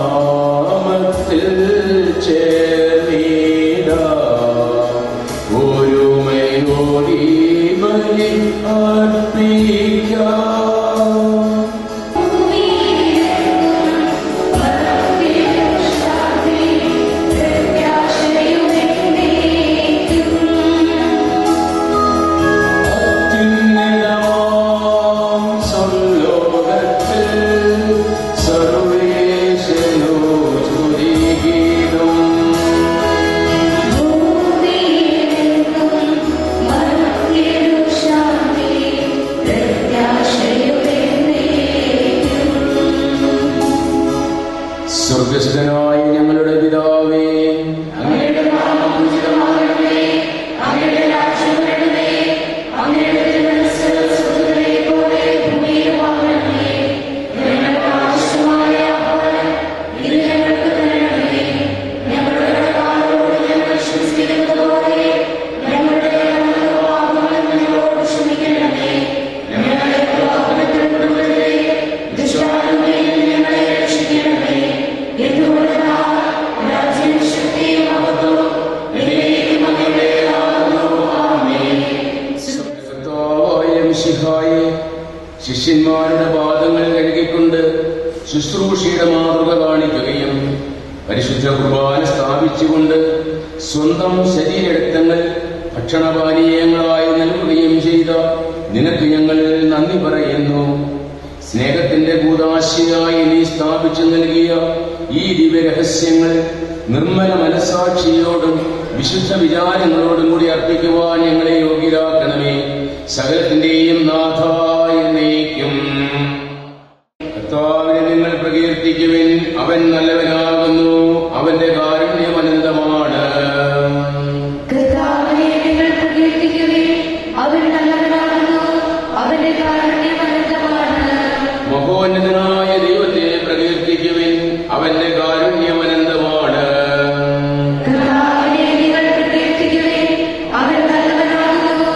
നാമത്തിൽ ചേർന്നിടാ ഒരുമയോടി ബലി അർപ്പിക്കാം. സ്വർഗ്ഗസ്ഥനായ ഞങ്ങളുടെ പിതാവേ, അങ്ങയുടെ നാമം പൂജിതമാകണമേ. അങ്ങയുടെ രാജ്യം വരണമേ. അങ്ങയുടെ തിരുമനസ്സ് സ്വർഗ്ഗത്തിലെ പോലെ ഭൂമിയിലുമാകണമേ. ഞങ്ങൾക്ക് ആവശ്യമായ ആഹാരം ഇന്ന് ഞങ്ങൾക്ക് തരണമേ. ഞങ്ങളുടെ കടക്കാരോട് ഞങ്ങൾ ക്ഷമിക്കുന്നത് പോലെ ഞങ്ങളുടെ പാപങ്ങൾ ഞങ്ങളോട് ക്ഷമിക്കണമേ. ഞങ്ങളെ പ്രലോഭനത്തിൽ ഉൾപ്പെടുത്തരുതേ. ദുഷ്ടാരൂപിയിൽ ഞങ്ങളെ രക്ഷിക്കണമേ. ശിഷ്യന്മാരുടെ പാദങ്ങൾ കഴുകിക്കൊണ്ട് ശുശ്രൂഷയുടെ മാതൃക കാണിക്കുകയും പരിശുദ്ധ കുർബാന സ്ഥാപിച്ചുകൊണ്ട് സ്വന്തം ശരീരരക്തങ്ങൾ ഭക്ഷണപാനീയങ്ങളായി നൽകുകയും ചെയ്ത നിനക്ക് ഞങ്ങൾ നന്ദി പറയുന്നു. സ്നേഹത്തിന്റെ കൂദാശയായി നീ സ്ഥാപിച്ചു നൽകിയ ഈ ദിവ്യരഹസ്യങ്ങൾ നിർമ്മല മനസ്സാക്ഷിയോടും വിശുദ്ധ വിചാരങ്ങളോടും കൂടി അർപ്പിക്കുവാൻ ഞങ്ങളെ യോഗ്യരാക്കണമേ. സകലത്തിന്റെയും നാഥായ നീക്കും. കർത്താവിനെ നിങ്ങൾ പ്രകീർത്തിക്കുവിൻ. അവൻ നല്ലവനാകുന്നു. അവന്റെ കാരുണ്യം അനന്തമാണ്. കർത്താവിനെ നിങ്ങൾ പ്രകീർത്തിക്കുവിൻ. അവൻ നല്ലവനാകുന്നു. അവന്റെ കാരുണ്യം അനന്തമാണ്. മഹോന്നതനായ ദൈവത്തെ പ്രകീർത്തിക്കുവിൻ. അവന്റെ കാരുണ്യം അനന്തമാണ്. കർത്താവിനെ നിങ്ങൾ പ്രകീർത്തിക്കുവിൻ. അവൻ നല്ലവനാകുന്നു.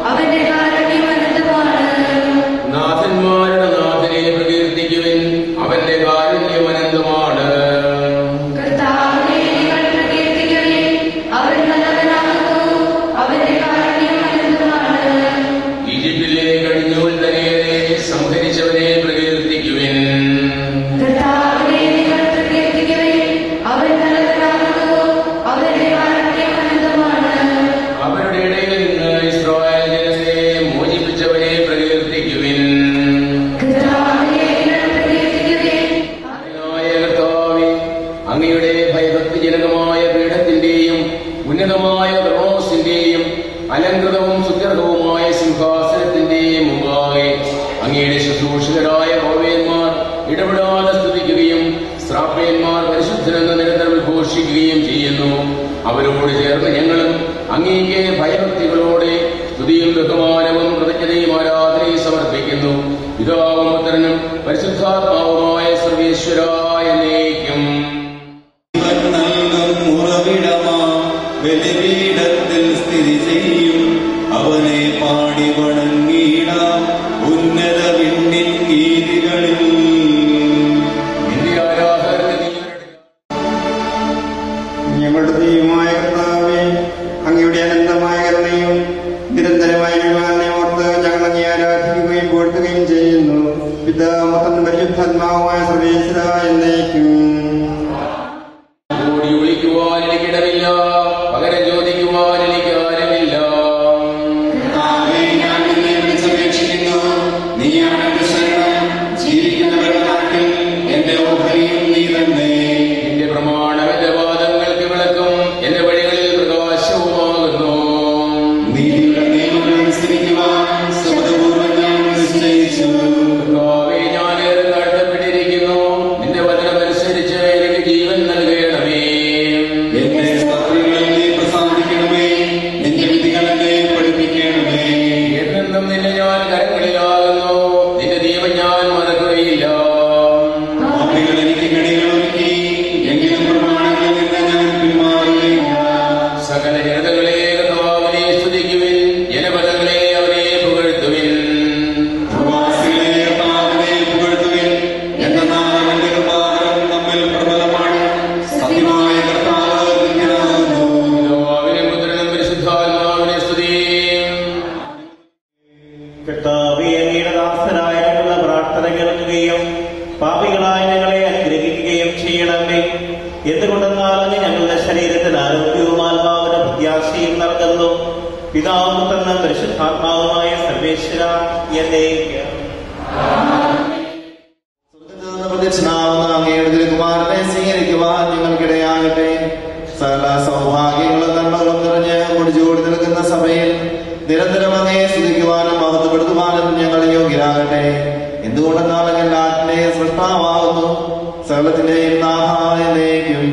അവന്റെ കാരുണ്യം അനന്തമാണ്. നാഥന്മാരുടെ നാഥനെ പ്രകീർത്തിക്കുവിൻ. അവന്റെ കാരുണ്യം അനന്തമാണ്. കർത്താവിനെ നിങ്ങൾ പ്രകീർത്തിക്കുവിൻ. അവൻ നല്ലവനാകുന്നു. അവന്റെ കാരുണ്യം അനന്തമാണ്. ഈജിപ്തിലെ കടിഞ്ഞൂൽത്തരയെ സംഹരിച്ചവനെ പ്രകീർത്തിക്കുവിൻ. കർത്താവിനെ നിങ്ങൾ പ്രകീർത്തിക്കുവിൻ. അവൻ നല്ലവനാകുന്നു. അവന്റെ കാരുണ്യം അനന്തമാണ്. അവരുടെ ഇടയിൽ നിന്ന് ഇസ്രായേൽ ജനത്തെ മോചിപ്പിച്ചവനെ പ്രകീർത്തിക്കുവിൻ. കർത്താവിനെ നിങ്ങൾ പ്രകീർത്തിക്കുവിൻ. കർത്താവേ, അങ്ങയുടെ ഭയഭക്തിജനകമായ പീഠത്തിന്റെയും ഉന്നതമായ ക്രോസിന്റെയും അലങ്കൃതവും സുത്യർഹവുമായ സിംഹാസനത്തിന്റെയും മുമ്പാകെ അങ്ങയുടെ ശുശ്രൂഷകരായ ഭവ്യന്മാർ ഇടപെടാതെ സ്തുതിക്കുകയും ശ്രാപ്യന്മാർ പരിശുദ്ധനെന്ന് നിരന്തരം ഘോഷിക്കുകയും ചെയ്യുന്നു. അവരോട് ചേർന്ന് ഞങ്ങളും അങ്ങേക്ക് ഭയഭക്തികളോടെ സ്തുതിയും ബഹുമാനവും കൃതജ്ഞതയും ആരാധനയും സമർപ്പിക്കുന്നു. പിതാവും പുത്രനും പരിശുദ്ധാത്മാവുമായ സർവേശ്വരായ എന്നേക്കും. ബലിപീഠത്തിൽ സ്ഥിതി ചെയ്യും അവനെ പാടി വണങ്ങിടാം ഉന്നത വിണ്ണിൻ ഗീതികളിൽ. ഞങ്ങളുടെ ദൈവമായ കർത്താവേ, അങ്ങയുടെ അനന്തമായ കരുണയും നിരന്തരമായ വിമാനയും ഓർത്ത് ഞങ്ങൾ അങ്ങേ ആരാധിക്കുകയും പോഴ്ത്തുകയും ചെയ്യുന്നു. പിതാ പുത്രൻ പരിശുദ്ധാത്മാവുമായ സർവേശ്വരായ എന്നേക്കും. നൽകുകയും ചെയ്യണമേ. എന്തുകൊണ്ടെന്നാൽ അങ്ങ് ഞങ്ങളുടെ ശരീരത്തിൽ ആരോഗ്യവും ആത്മാവിന് പ്രത്യാശയും നൽകുന്നു. പിതാവും പുത്രനും പരിശുദ്ധാത്മാവുമായ സർവേശ്വര എന്നേക്കും. പ്രത്യക്ഷനാവുന്ന അങ്ങയുടെ തിരുകുമാരനെ സ്വീകരിക്കുവാൻ ഞങ്ങൾക്കിടയാകട്ടെ. സകല സൗഭാഗ്യങ്ങളും നന്മകളും നിറഞ്ഞ് മുടിച്ചുകൂടി നിൽക്കുന്ന സഭയിൽ നിരന്തരം അങ്ങയെ സ്തുതിക്കുവാനും മഹത്വപ്പെടുത്തുവാനും ഞങ്ങൾ യോഗ്യരാകട്ടെ. എന്തുകൊണ്ടെന്നാൽ അങ്ങ് എല്ലാറ്റിന്റെയും സൃഷ്ടാവാകുന്നു, സകലത്തിന്റെയും നാഥായനേക്കും.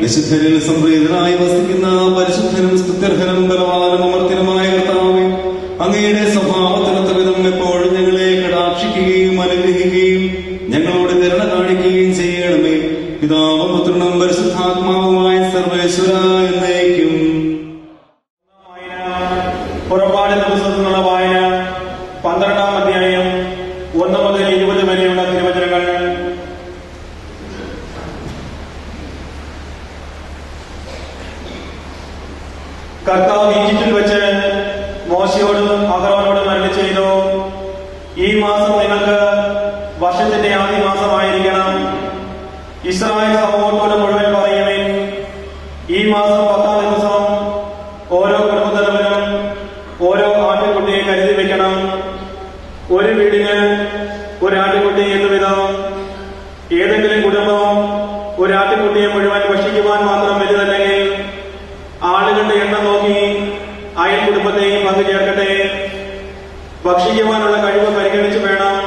വിശുദ്ധരിൽ സംപ്രീതനായി വസിക്കുന്ന പരിശുദ്ധനും സ്തുത്യർഹനും ബലവാനും അമർത്യനുമായ കർത്താവേ, അങ്ങയുടെ സ്വഭാവത്തിനൊത്ത വിധം എപ്പോഴും ഞങ്ങളെ കടാക്ഷിക്കുകയും അനുഗ്രഹിക്കുകയും ഞങ്ങളോട് കരുണ കാണിക്കുകയും ചെയ്യണമേ. പിതാവും പുത്രനും പരിശുദ്ധാത്മാവുമായ സർവേശ്വര എന്നേക്കും. പുറപ്പാട് ദിവസത്തിനുള്ള വായന 12-ാം അധ്യായം 1 മുതൽ 20 വരെയുള്ള തിരുവചനങ്ങൾ. കർത്താവ് ഈജിപ്തിൽ വെച്ച് മോശയോടും അഹരോനോടും അരുളി ചെയ്തു, ഈ മാസം നിങ്ങൾക്ക് വർഷത്തിന്റെ ആദ്യ മാസമായിരിക്കണം. ഇസ്രായേൽ സമൂഹത്തോട് മുഴുവൻ പറയുവിൻ, ഈ മാസം 10-ാം ദിവസം ഓരോ കുടുംബത്തലവനും ഓരോ ആട്ടുകുട്ടിയെ കരുതി വെക്കണം. ഒരു വീടിന് ഒരു ആട്ടുകുട്ടി എന്നുവിധം. ഏതെങ്കിലും കുടുംബം ഒരു ആട്ടുകുട്ടിയെ മുഴുവൻ ഭക്ഷിക്കുവാൻ മാത്രം വലുതല്ലെങ്കിൽ ആളുകളുടെ എണ്ണം നോക്കി അയൽ കുടുംബത്തെയും പങ്കുചേർക്കട്ടെ. ഭക്ഷിക്കുവാനുള്ള കഴിവ് പരിഗണിച്ച് വേണം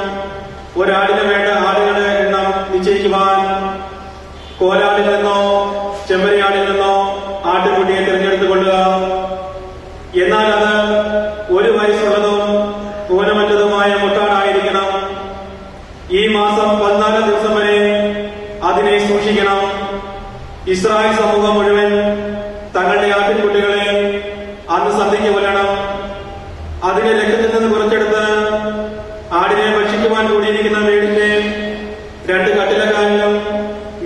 ഒരാടിന് വേണ്ട ആടുകളുടെ എണ്ണം നിശ്ചയിക്കുവാൻ. കോലാടിൽ നിന്നോ ചെമ്മരിയാടിൽ നിന്നോ ആട്ടുകുട്ടിയെ തിരഞ്ഞെടുത്തു കൊള്ളുക. എന്നാൽ അത് 1 വയസ്സുള്ളതും ഊനമറ്റതുമായ മുട്ടാടായിരിക്കണം. ഈ മാസം 14 ദിവസം വരെ അതിനെ സൂക്ഷിക്കണം. ഇസ്രായേൽ സമൂഹം മുഴുവൻ തങ്ങളുടെ ആട്ടിൻകുട്ടികളെ അന്ന് സന്ധ്യയ്ക്ക് കൊല്ലണം. അതിന്റെ രക്തത്തിൽ നിന്ന് കുറച്ചെടുത്ത് ആടിനെ ഭക്ഷിക്കുവാൻ കൂടിയിരിക്കുന്ന വീടിന്റെ 2 കട്ടിലക്കാരിലും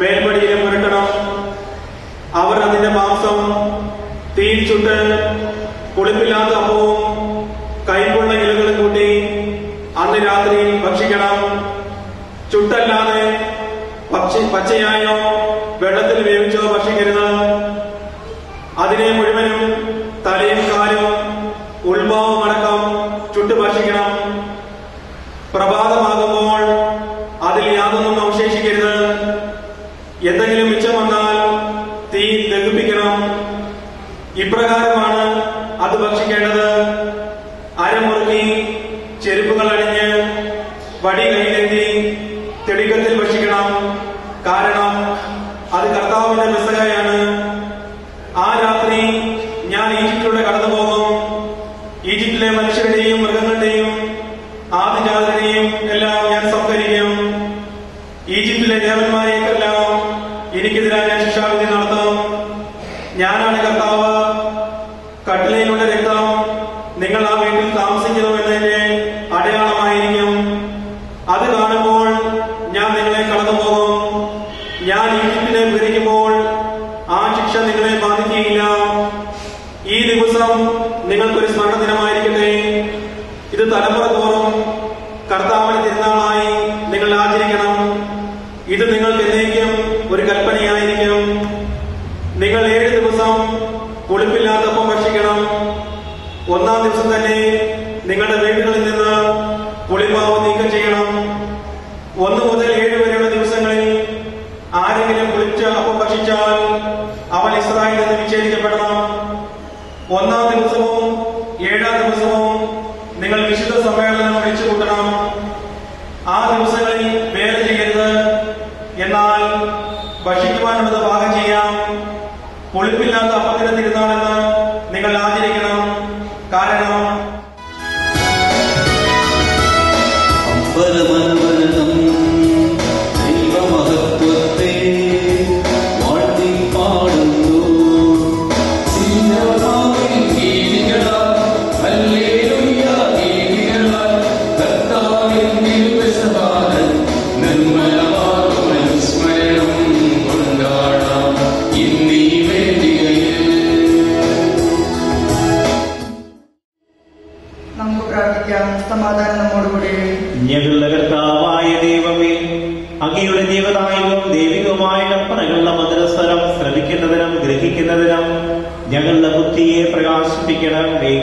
മേൽപ്പടിയിലും പുരട്ടണം. അവർ അതിന്റെ മാംസം തീയിൽ ചുട്ട് പുളിപ്പില്ലാത്ത അപ്പവും കൈപ്പുള്ള ഇലകളും കൂട്ടി അന്ന് രാത്രി ഭക്ഷിക്കണം. ചുട്ടല്ലാതെ പച്ചയായോ വെള്ളത്തിൽ വേവിച്ചോ ഭക്ഷിക്കരുത്. അതിനെ മുഴുവനും തലയും കാലും ഉൾഭാവം അടക്കം ചുട്ടു ഭക്ഷിക്കണം. പ്രഭാതമാകുമ്പോൾ അതിൽ യാതൊന്നും അവശേഷിക്കരുത്. എന്തെങ്കിലും മിച്ചം വന്നാൽ തീ ദഹിപ്പിക്കണം. ഇപ്രകാരമാണ് അത് ഭക്ഷിക്കേണ്ടത്. അരമുറുക്കി ചെരുപ്പുകൾ അണിഞ്ഞ് വടി കൈയിലേന്തി തെളിക്കത്തിൽ ഭക്ഷിക്കണം. കാരണം അത് കർത്താവിന്റെ പെസഹയാണ്. ആ രാത്രി ഞാൻ ഈജിപ്തിലൂടെ കടന്നുപോകും. ഈജിപ്തിലെ മനുഷ്യരുടെയും മൃഗങ്ങളുടെയും ആദിജാതരെയും എല്ലാം ഞാൻ സംഹരിക്കും. ഈജിപ്തിലെ ദേവന്മാരെയെല്ലാം എനിക്കെതിരായ ഞാൻ ശിക്ഷാവിധി നടത്തും. ഞാനാണ് കർത്താവ്. കട്ടിലയിലുള്ള രക്തം നിങ്ങൾ ആ വീട്ടിൽ താമസിക്കുന്നുവെന്നതിന്റെ അടയാളമായിരിക്കും. അത് കാണുമ്പോൾ ഞാൻ നിങ്ങളെ കടന്നുപോകും. ഞാൻ ഈജിപ്തിനെ വിവരിക്കുമ്പോൾ ആ ശിക്ഷ നിങ്ങളെ ബാധിക്കുകയില്ല. ഈ ദിവസം നിങ്ങൾക്കൊരു സ്മരണ ദിനമായിരിക്കട്ടെ. ഇത് തലമുറ തോറും കർത്താവിന്റെ തിരുനാളായി നിങ്ങൾ ആചരിക്കണം. ഇത് നിങ്ങൾക്ക് എന്നേക്കും ഒരു കൽപ്പനയായിരിക്കും. നിങ്ങൾ 7 ദിവസം ദിവസം പുളിപ്പില്ലാത്തപ്പം ഭക്ഷിക്കണം. ഒന്നാം ദിവസം തന്നെ നിങ്ങളുടെ വീടുകളിൽ നിന്ന് പുളിമാവ് നീക്കം ചെയ്യണം. 1 മുതൽ 7 വരെയുള്ള ദിവസങ്ങളിൽ ആരെങ്കിലും പുളിച്ച അപ്പം ഭക്ഷിച്ചാൽ അവൻ ഇസ്രായേലിൽ നിന്ന് വിച്ഛേദിക്കപ്പെടണം. 1-ാം ദിവസവും 7-ാം ദിവസവും നിങ്ങൾ വിശുദ്ധ സമ്മേളനം വിളിച്ചു കൂട്ടണം. ആ ദിവസങ്ങളിൽ വേല ചെയ്യരുത്, എന്നാൽ ഭക്ഷിക്കുവാനുള്ളത് പാകം ചെയ്യാം. പുളിപ്പില്ലാത്ത അപ്പത്തിന്റെ തിരുനാളെന്ന് നിങ്ങൾ ആചരിക്കണം. കാരണം അമ്പരമനവരതം ദൈവമഹത്വത്തെ വാഴ്ത്തി പാടുന്നു. സിംഹഭാവിൻ ഗീതികളാൽ ഹല്ലേലൂയ ഗീതികളാൽ കർത്താവിൻ തിരുവസവാദൻ നിർമ്മലമാകും അനുസ്മരണം കൊണ്ടാടാം ഇന്നീ വേദികയിൽ. നമുക്ക് പ്രാർത്ഥിക്കാം. സമാധാനം നമ്മോടുകൂടി. ഞങ്ങളുടെ കർത്താവായ ദൈവമേ, അങ്ങയുടെ ജീവദായകവും ദൈവികവുമായ കൽപ്പനകളുടെ മധുരസ്വരം ശ്രവിക്കുന്നതിനും ഗ്രഹിക്കുന്നതിനും ഞങ്ങളുടെ ബുദ്ധിയെ പ്രകാശിപ്പിക്കണമേ.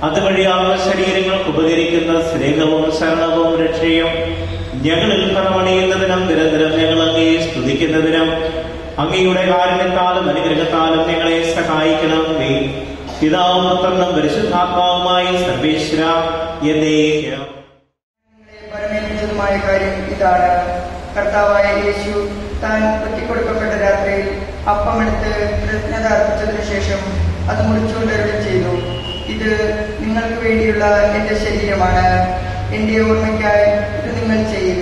അതുവഴിയാകുന്ന ശരീരങ്ങൾക്ക് ഉപകരിക്കുന്ന സ്നേഹവും ശരണവും രക്ഷയും ഞങ്ങളിൽ പ്രവണിയുന്നതിനും നിരന്തരം ഞങ്ങൾ അങ്ങയെ സ്തുതിക്കുന്നതിനും അങ്ങയുടെ കാരുണ്യത്താലും അനുഗ്രഹത്താലും ഞങ്ങളെ സഹായിക്കണമേ. പിതാവും പുത്രനും പരിശുദ്ധാത്മാവുമായി സർവേശ്വര എന്നേക്കും. പരമേൽപ്പിച്ചതുമായ കാര്യം ഇതാണ്: കർത്താവായ യേശു താൻ ഒറ്റിക്കൊടുക്കപ്പെട്ട രാത്രിയിൽ അപ്പമെടുത്ത് കൃതജ്ഞത അർപ്പിച്ചതിനു ശേഷം അത് മുറിച്ചുകൊണ്ട് അരുളി ചെയ്തു, ഇത് നിങ്ങൾക്ക് വേണ്ടിയുള്ള എന്റെ ശരീരമാണ്. എന്റെ ഓർമ്മയ്ക്കായി ഇത് നിങ്ങൾ ചെയ്യുക.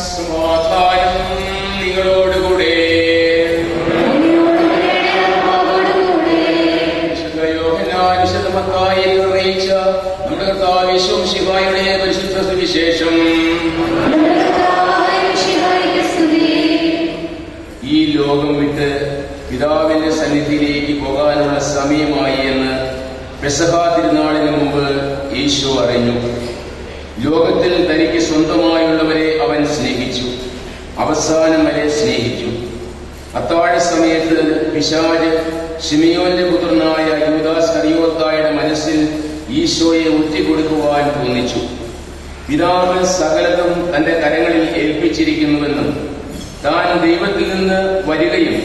സമാധാനം നിങ്ങളോടുകൂടെ. വിശുദ്ധ യോഹന്നാൻ വിശുദ്ധ മത്തായിയിൽ അറിയിച്ച നമ്മുടെ കർത്താവ് യേശു മിശിഹായുടെ പരിശുദ്ധ സുവിശേഷം. ഈ ലോകം വിട്ട് പിതാവിന്റെ സന്നിധിയിലേക്ക് പോകാനുള്ള സമയമായി എന്ന് പെസഹ തിരുനാളിന് മുമ്പ് യേശു അറിഞ്ഞു. ലോകത്തിൽ തനിക്ക് സ്വന്തമായുള്ളവരെ അവൻ സ്നേഹിച്ചു, അവസാനം വരെ സ്നേഹിച്ചു. അത്താഴ സമയത്ത് പിശാച് ശിമിയോന്റെ പുത്രനായ യൂദാസ് കറിയോത്തായുടെ മനസ്സിൽ ഈശോയെ ഒറ്റിക്കൊടുക്കുവാൻ തോന്നിച്ചു. പിതാവ് സകലതും തന്റെ കരങ്ങളിൽ ഏൽപ്പിച്ചിരിക്കുന്നുവെന്നും താൻ ദൈവത്തിൽ നിന്ന് വരികയും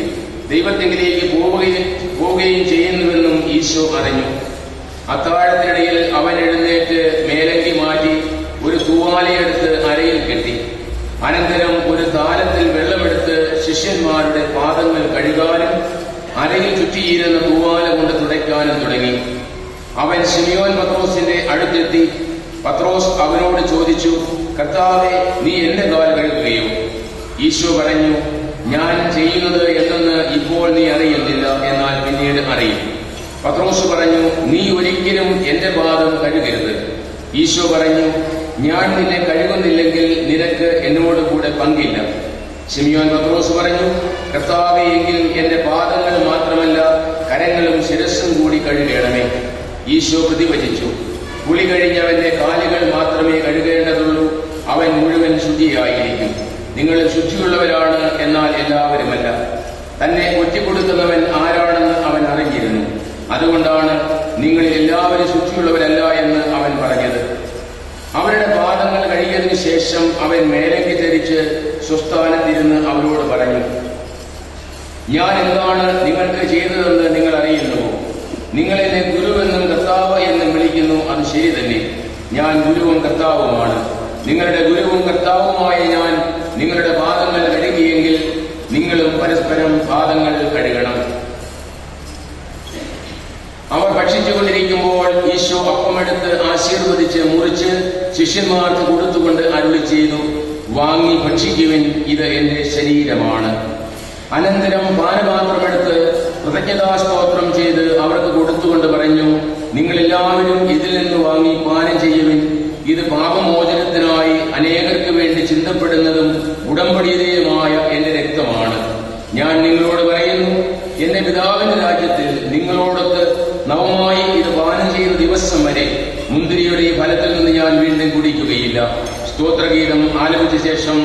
ദൈവത്തിലേക്ക് പോവുകയും ചെയ്യുന്നുവെന്നും ഈശോ അറിഞ്ഞു. അത്താഴത്തിനിടയിൽ അവൻ എഴുന്നേറ്റ് മേലങ്കി മാറ്റി ഒരു തൂവാലയെടുത്ത് അരയിൽ കെട്ടി. അനന്തരം ഒരു താലത്തിൽ വെള്ളമെടുത്ത് ശിഷ്യന്മാരുടെ പാദങ്ങൾ കഴുകാനും അരയിൽ ചുറ്റിയിരുന്ന തൂവാല കൊണ്ട് തുടയ്ക്കാനും തുടങ്ങി. അവൻ ശിമിയോൻ പത്രോസിന്റെ അടുത്തെത്തി. പത്രോസ് അവനോട് ചോദിച്ചു, കർത്താവേ, നീ എന്റെ കാൽ കഴുകുകയോ? ഈശോ പറഞ്ഞു, ഞാൻ ചെയ്യുന്നത് എന്തെന്ന് ഇപ്പോൾ നീ അറിയുന്നില്ല, എന്നാൽ പിന്നീട് അറിയും. പത്രോസ് പറഞ്ഞു, നീ ഒരിക്കലും എന്റെ പാദം കഴുകരുത്. ഈശോ പറഞ്ഞു, ഞാൻ നിന്നെ കഴുകുന്നില്ലെങ്കിൽ നിനക്ക് എന്നോട് കൂടെ പങ്കില്ല. ശിമിയോൻ പത്രോസ് പറഞ്ഞു, കർത്താവേ, എങ്കിലും എന്റെ പാദങ്ങൾ മാത്രമല്ല കരങ്ങളും ശിരസ്സും കൂടി കഴുകണമേ. ഈശോ പ്രതിവചിച്ചു, കുളി കഴിഞ്ഞവന്റെ കാലുകൾ മാത്രമേ കഴുകേണ്ടതുള്ളൂ, അവൻ മുഴുവൻ ശുദ്ധിയായിരിക്കും. നിങ്ങൾ ശുദ്ധിയുള്ളവരാണ്, എന്നാൽ എല്ലാവരുമല്ല. തന്നെ ഒറ്റിക്കൊടുക്കുന്നവൻ ആരാണെന്ന് അവൻ അറിഞ്ഞിരുന്നു. അതുകൊണ്ടാണ് നിങ്ങളിൽ എല്ലാവരും ശുദ്ധിയുള്ളവരല്ല എന്ന് അവൻ പറഞ്ഞത്. അവരുടെ പാദങ്ങൾ കഴുകിയതിനു ശേഷം അവൻ മേലങ്കി ധരിച്ച് സ്വസ്ഥാനത്തിരുന്ന് അവരോട് പറഞ്ഞു, ഞാൻ എന്താണ് നിങ്ങൾക്ക് ചെയ്തതെന്ന് നിങ്ങൾ അറിയുന്നുവോ? നിങ്ങൾ എന്നെ ഗുരുവെന്നും കർത്താവ് എന്നും വിളിക്കുന്നു, അത് ശരി തന്നെ. ഞാൻ ഗുരുവും കർത്താവുമാണ്. നിങ്ങളുടെ ഗുരുവും കർത്താവുമായ ഞാൻ നിങ്ങളുടെ പാദങ്ങൾ കഴുകിയെങ്കിൽ നിങ്ങളും പരസ്പരം പാദങ്ങൾ കഴുകണം. അവർ ഭക്ഷിച്ചുകൊണ്ടിരിക്കുമ്പോൾ ഈശോ അപ്പമെടുത്ത് ആശീർവദിച്ച് മുറിച്ച് ശിഷ്യന്മാർക്ക് കൊടുത്തുകൊണ്ട് അരുളി ചെയ്തു, വാങ്ങി ഭക്ഷിക്കുവിൻ, ഇത് എന്റെ ശരീരമാണ്. അനന്തരം പാനപാത്രമെടുത്ത് കൃതജ്ഞതാസ്തോത്രം ചെയ്ത് അവർക്ക് കൊടുത്തുകൊണ്ട് പറഞ്ഞു, നിങ്ങളെല്ലാവരും ഇതിൽ നിന്ന് വാങ്ങി പാനം ചെയ്യുവിൻ. ഇത് പാപമോചനത്തിനായി അനേകർക്ക് വേണ്ടി ചിന്തപ്പെടുന്നതും ഉടമ്പടിയുമായ എന്റെ രക്തമാണ്. ഞാൻ നിങ്ങളോട് പറയുന്നു, എന്റെ പിതാവിന്റെ രാജ്യത്തിൽ നിങ്ങളോടൊത്ത് നവമായി ഇത് പാനം ചെയ്യുന്ന ദിവസം വരെ മുന്തിരിയുടെ ഈ ഫലത്തിൽ നിന്ന് ഞാൻ വീണ്ടും കുടിക്കുകയില്ല. സ്തോത്രഗീതം ആലപിച്ച ശേഷം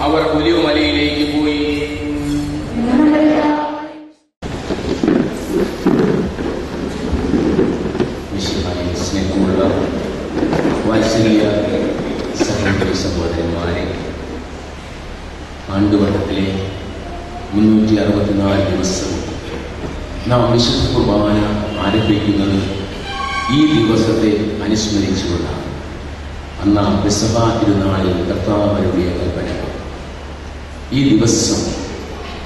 അവർ ഒലിവുമലയിലേക്ക് പോയി. സ്നേഹമുള്ള വാത്സല്യ സഹോദരി സഹോദരന്മാരെ, ആണ്ടുവട്ടത്തിലെ 364 ദിവസവും നാം വിശുദ്ധ കുർബാന ആരംഭിക്കുന്നത് ഈ ദിവസത്തെ അനുസ്മരിച്ചുകൊണ്ടാണ്. അന്ന് പെസഹ തിരുനാളിൽ കർത്താവ് അരുളിയ കൽപ്പന, ഈ ദിവസം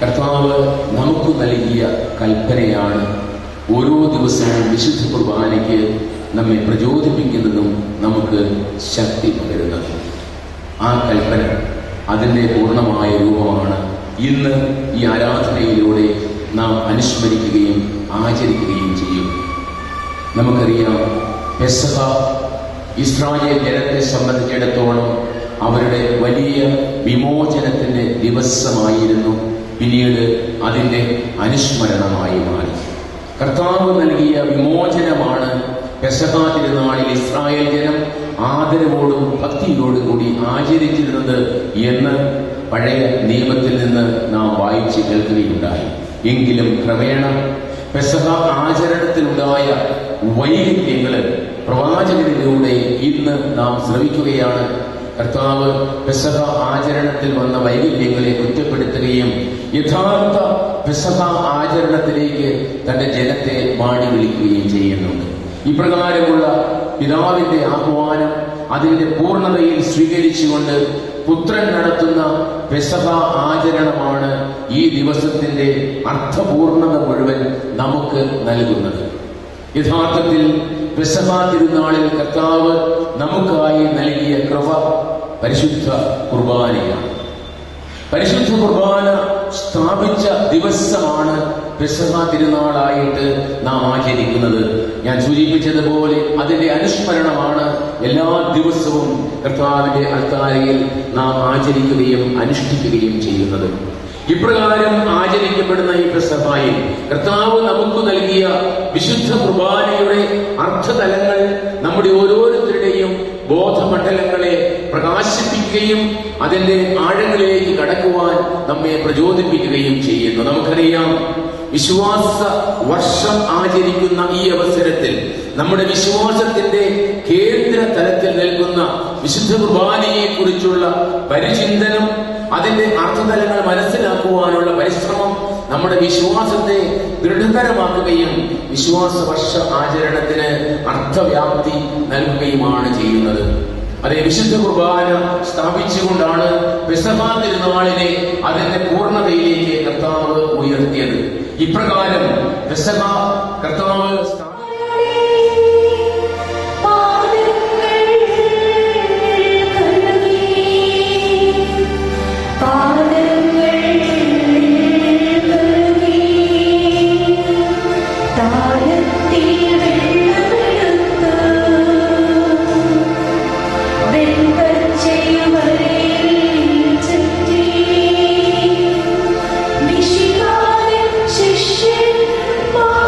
കർത്താവ് നമുക്ക് നൽകിയ കൽപ്പനയാണ് ഓരോ ദിവസവും വിശുദ്ധ കുർബാനയ്ക്ക് നമ്മെ പ്രചോദിപ്പിക്കുന്നതും നമുക്ക് ശക്തി പകരുന്നതും. ആ കൽപ്പന അതിൻ്റെ പൂർണ്ണമായ രൂപമാണ് ഇന്ന് ഈ ആരാധനയിലൂടെ നാം അനുസ്മരിക്കുകയും ആചരിക്കുകയും ചെയ്യും. നമുക്കറിയാം, പെസഹ ഇസ്രായേൽ ജനത്തെ സംബന്ധിച്ചിടത്തോളം അവരുടെ വലിയ വിമോചനത്തിന്റെ ദിവസമായിരുന്നു. പിന്നീട് അതിന്റെ അനുസ്മരണമായി മാറി. കർത്താവ് നൽകിയ വിമോചനമാണ് പെസഹ തിരുനാളിൽ ഇസ്രായേൽ ജനം ആദരവോടും ഭക്തിയോടും കൂടി ആചരിച്ചിരുന്നത് എന്ന് പഴയ നിയമത്തിൽ നിന്ന് നാം വായിച്ച് കേൾക്കുകയുണ്ടായി. എങ്കിലും ക്രമേണ പെസഹ ആചരണത്തിലുണ്ടായ വൈരുദ്ധ്യങ്ങൾ പ്രവാചകരിലൂടെ ഇന്ന് നാം ശ്രവിക്കുകയാണ്. കർത്താവ് പെസഹ ആചരണത്തിൽ വന്ന വൈകല്യങ്ങളെ കുറ്റപ്പെടുത്തുകയും യഥാർത്ഥ പെസഹ ആചരണത്തിലേക്ക് തന്റെ ജനത്തെ മാടി വിളിക്കുകയും ചെയ്യുന്നുണ്ട്. ഇപ്രകാരമുള്ള പിതാവിന്റെ ആഹ്വാനം അതിന്റെ പൂർണ്ണതയിൽ സ്വീകരിച്ചുകൊണ്ട് പുത്രൻ നടത്തുന്ന പെസഹ ആചരണമാണ് ഈ ദിവസത്തിന്റെ അർത്ഥപൂർണത മുഴുവൻ നമുക്ക് നൽകുന്നത്. യഥാർത്ഥത്തിൽ പെസഹ തിരുനാളിൽ കർത്താവ് നമുക്കായി നൽകിയ കൃപ പരിശുദ്ധ കുർബാനയാണ്. പരിശുദ്ധ കുർബാന സ്ഥാപിച്ച ദിവസമാണ് പെസഹ തിരുനാളായിട്ട് നാം ആചരിക്കുന്നത്. ഞാൻ സൂചിപ്പിച്ചതുപോലെ അതിന്റെ അനുസ്മരണമാണ് എല്ലാ ദിവസവും കർത്താവിന്റെ അൾത്താരയിൽ നാം ആചരിക്കുകയും അനുഷ്ഠിക്കുകയും ചെയ്യുന്നത്. ഇപ്രകാരം ആചരിക്കപ്പെടുന്ന ഈ പെസഹായിൽ കർത്താവ് നമുക്ക് നൽകിയ വിശുദ്ധ കുർബാനയുടെ അർത്ഥതലങ്ങൾ നമ്മുടെ ഓരോരുത്തരുടെയും ബോധമണ്ഡലങ്ങളെ പ്രകാശിപ്പിക്കുകയും അതിന്റെ ആഴങ്ങളിലേക്ക് കടക്കുവാൻ നമ്മെ പ്രചോദിപ്പിക്കുകയും ചെയ്യുന്നു. നമുക്കറിയാം, വിശ്വാസ വർഷം ആചരിക്കുന്ന ഈ അവസരത്തിൽ നമ്മുടെ വിശ്വാസത്തിന്റെ കേന്ദ്ര തലത്തിൽ നിൽക്കുന്ന വിശുദ്ധ കുർബാനയെ കുറിച്ചുള്ള പരിചിന്തനം, അതിന്റെ അർത്ഥതലങ്ങൾ മനസ്സിലാക്കുവാനുള്ള പരിശ്രമം നമ്മുടെ വിശ്വാസത്തെ ദൃഢതരമാക്കുകയും വിശ്വാസ വർഷ ആചരണത്തിന് അർത്ഥവ്യാപ്തി നൽകുകയുമാണ് ചെയ്യുന്നത്. അതേ വിശുദ്ധ കുർബാന സ്ഥാപിച്ചുകൊണ്ടാണ് പെസഹ തിരുനാളിനെ അതിന്റെ പൂർണ്ണതയിലേക്ക് കർത്താവ് ഉയർത്തിയത്. ഇപ്രകാരം പെസഹ കർത്താവ് ശിഷ്യന്മാരുടെ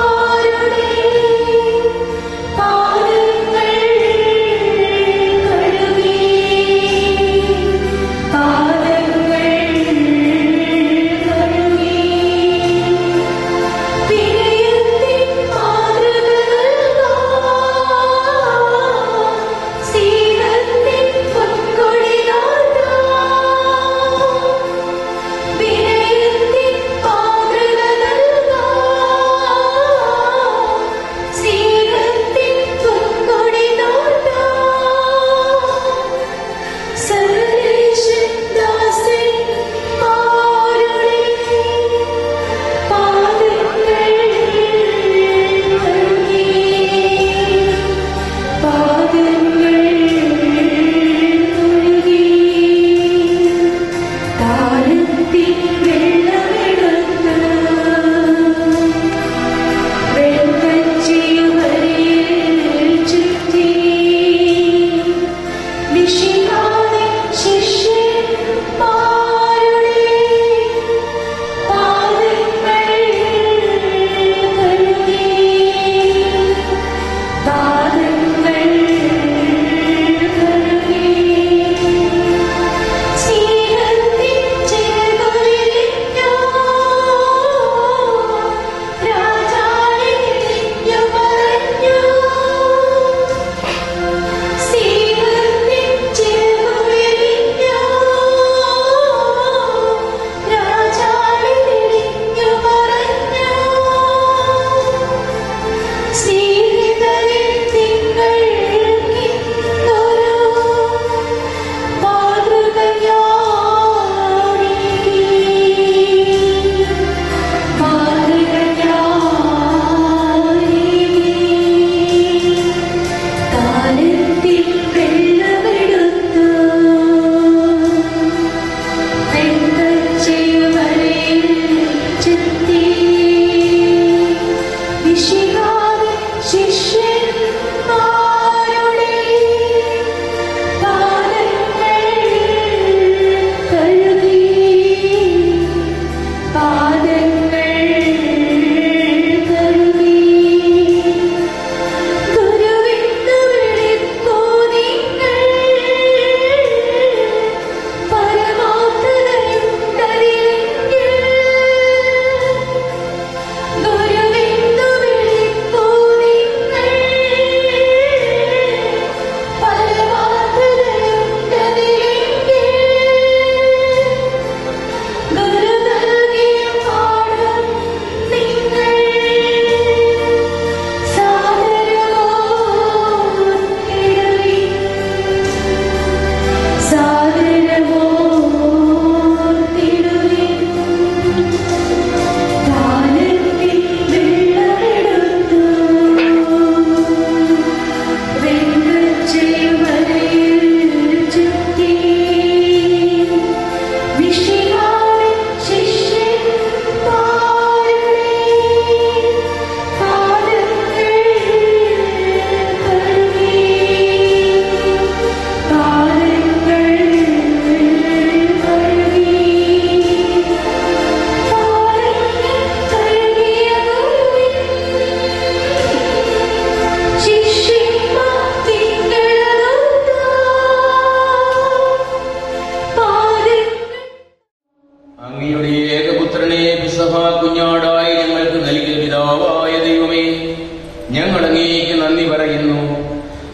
പറയുന്നു.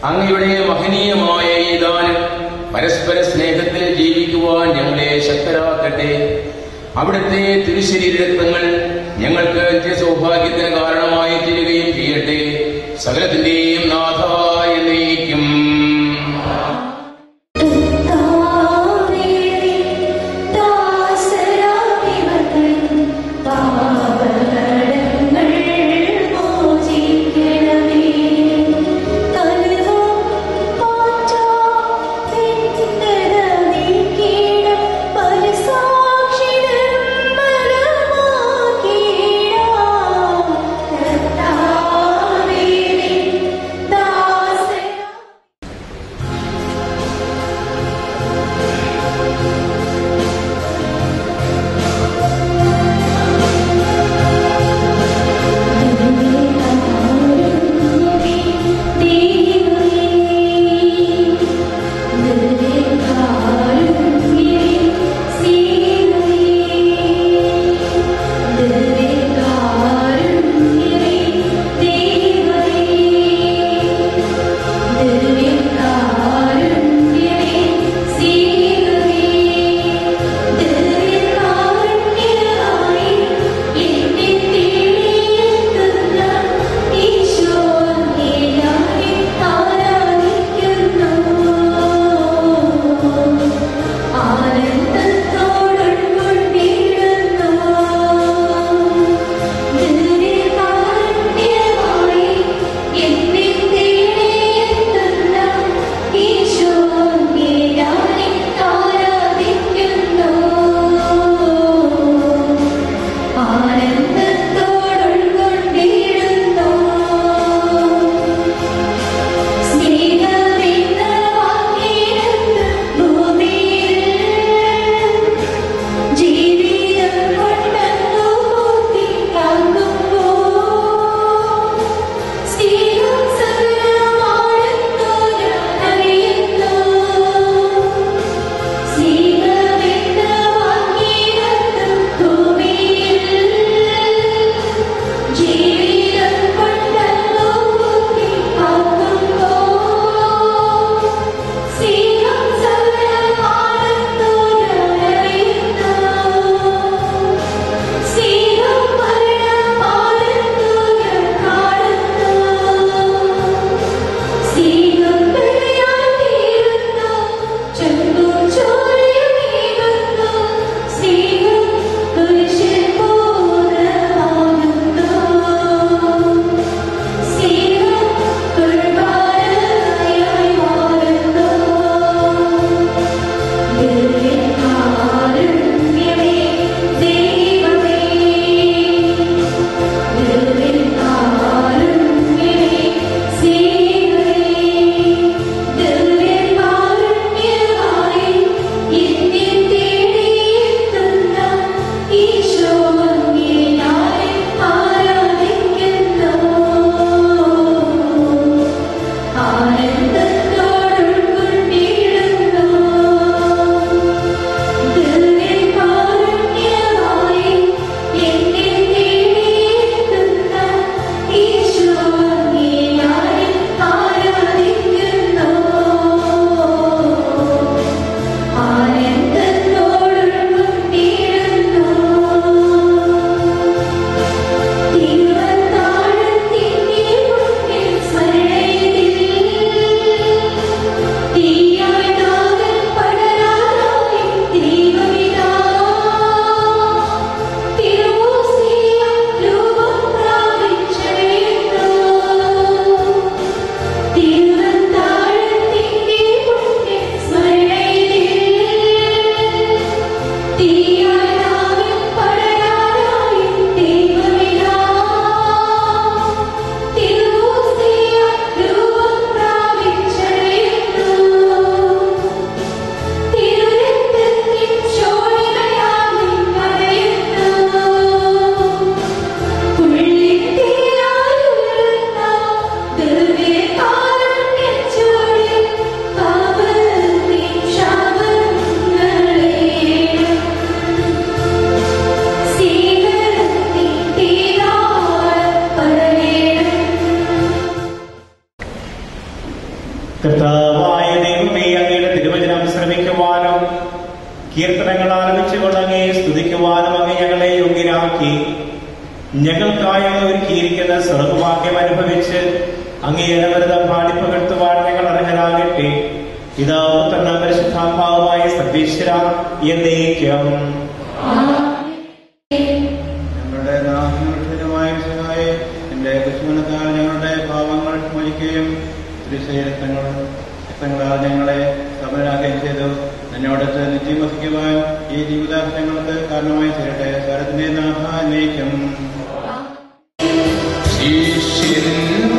അങ്ങയുടെ മഹനീയമായ ഈ ദാനം പരസ്പര സ്നേഹത്തിൽ ജീവിക്കുവാൻ ഞങ്ങളെ ശക്തരാക്കട്ടെ. അവിടുത്തെ തിരുശരീരരക്തങ്ങൾ ഞങ്ങൾക്ക് നിത്യസൗഭാഗ്യത്തിന് കാരണമായി തീരുകയും ചെയ്യട്ടെ. സകലത്തിന്റെയും നാഥായ എന്നേക്കും. കർത്താവായ ദൈവമേ, അങ്ങയുടെ തിരുവചനം ശ്രമിക്കുവാനും കീർത്തനങ്ങൾ ആലപിച്ചുകൊണ്ട് അങ്ങയെ സ്തുതിക്കുവാനും അങ്ങ് ഞങ്ങളെ യോഗ്യരാക്കി. ഞങ്ങൾക്കായി അങ്ങ് ഒരുക്കിയിരിക്കുന്ന സ്വർഗ്ഗവാക്യം അനുഭവിച്ച് അങ്ങേ അനവരതം പാടിപ്പകർത്തുവാൻ ഞങ്ങൾ അർഹരാകട്ടെ. പിതാവ് പുത്രനും പരിശുദ്ധാത്മാവുമായ സർവ്വേശ്വര എന്നേക്കും. ഞങ്ങളുടെ നാഥനുമായ സഹായ എന്റെ ദുശ്മനത്താൽ ഞങ്ങളുടെ പാപങ്ങൾ മോചിക്കുകയും രക്തങ്ങളാൽ ഞങ്ങളെ സമരാക്കുകയും ചെയ്തു. നിന്നോടത്ത് നിത്യം വസിക്കുവാൻ ഈ ജീവിതാശങ്ങൾക്ക് കാരണമായി തീരട്ടെ. സ്വരത്തിന്റെ നാഥ എന്നേക്കും. ശിഷ്യന്മാരുടെ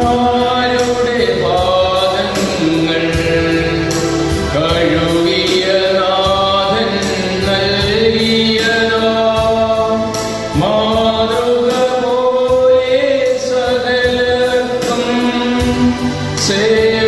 പാദങ്ങൾ കഴുകിയ നാഥൻ നൽകിയതാ മാതൃക പോലെ സകലർക്കും സേവ